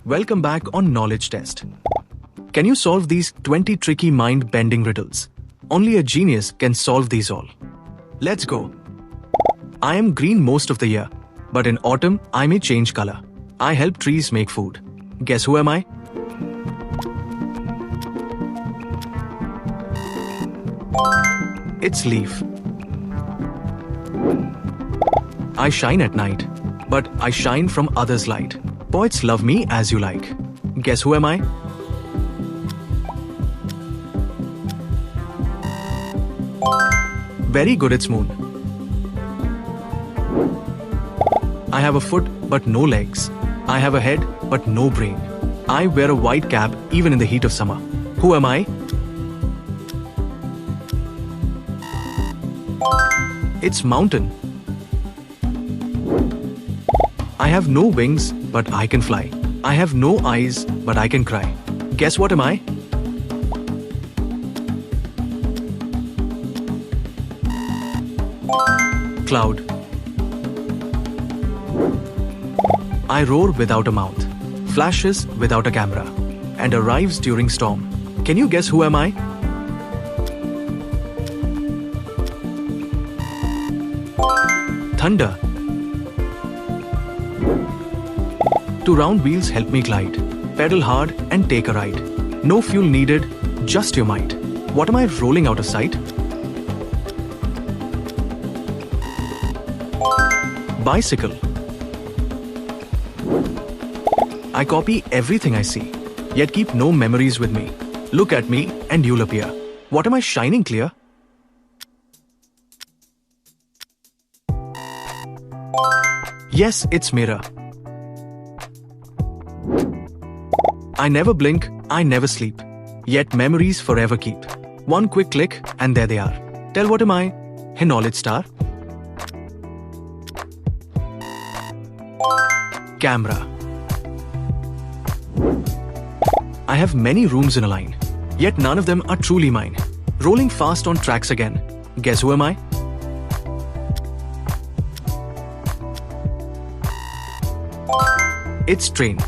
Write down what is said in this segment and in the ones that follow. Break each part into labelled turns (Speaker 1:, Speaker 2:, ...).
Speaker 1: welcome back on Knowledge Test. Can you solve these 20 tricky mind-bending riddles? Only a genius can solve these all. Let's go. I am green most of the year, but in autumn I may change color. I help trees make food. Guess who am I? It's leaf. I shine at night, but I shine from others' light. Poets love me as you like. Guess who am I? Very good, it's moon. I have a foot but no legs. I have a head but no brain. I wear a white cap even in the heat of summer. Who am I? It's mountain. I have no wings but I can fly. I have no eyes but I can cry. Guess what am I? Cloud. I roar without a mouth, flashes without a camera, and arrives during storm. Can you guess who am I? Thunder. Two round wheels help me glide. Pedal hard and take a ride. No fuel needed, just your might. What am I rolling out of sight? Bicycle. I copy everything I see, yet keep no memories with me. Look at me and you'll appear. What am I shining clear? Yes, it's mirror. I never blink, I never sleep, yet memories forever keep. One quick click and there they are. Tell what am I? A knowledge star. Camera. I have many rooms in a line, yet none of them are truly mine. Rolling fast on tracks again. Guess who am I? It's train.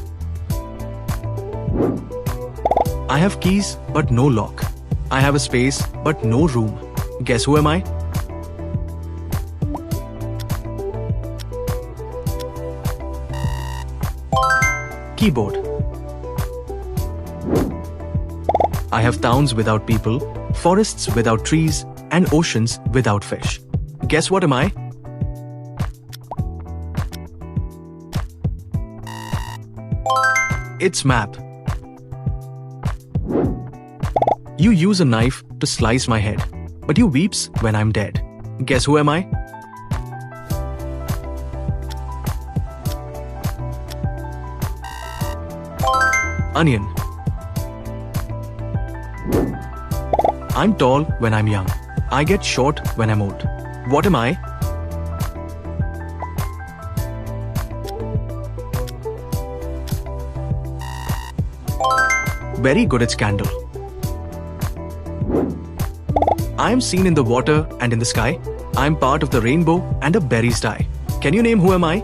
Speaker 1: I have keys but no lock. I have a space but no room. Guess who am I? Keyboard. I have towns without people, forests without trees, and oceans without fish. Guess what am I? It's map. You use a knife to slice my head, but you weeps when I'm dead. Guess who am I? Onion. I'm tall when I'm young. I get short when I'm old. What am I? Very good, it's candle. I am seen in the water and in the sky. I am part of the rainbow and a berry's dye. Can you name who am I?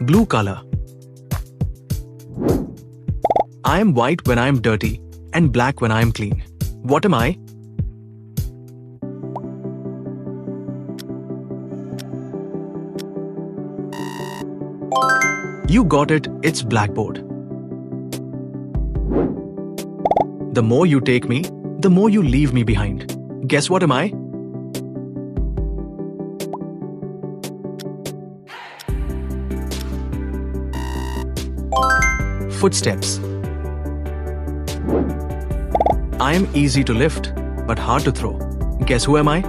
Speaker 1: Blue color. I am white when I am dirty and black when I am clean. What am I? You got it, it's blackboard. The more you take me, the more you leave me behind. Guess what am I? Footsteps. I am easy to lift, but hard to throw. Guess who am I?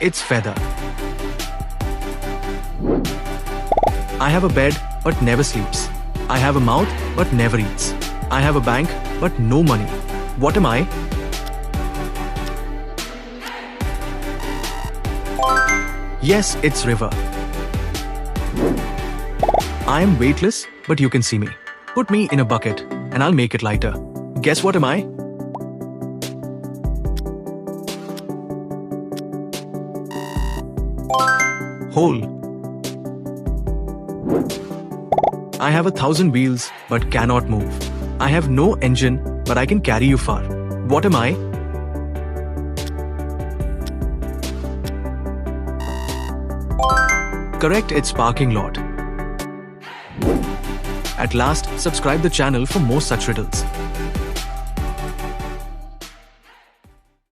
Speaker 1: It's feather. I have a bed, but never sleeps. I have a mouth, but never eats. I have a bank, but no money. What am I? Yes, it's river. I am weightless, but you can see me. Put me in a bucket. and I'll make it lighter. Guess what am I? Hole. I have 1,000 wheels but cannot move. I have no engine but I can carry you far. What am I? Correct, it's parking lot. At last, subscribe the channel for more such riddles.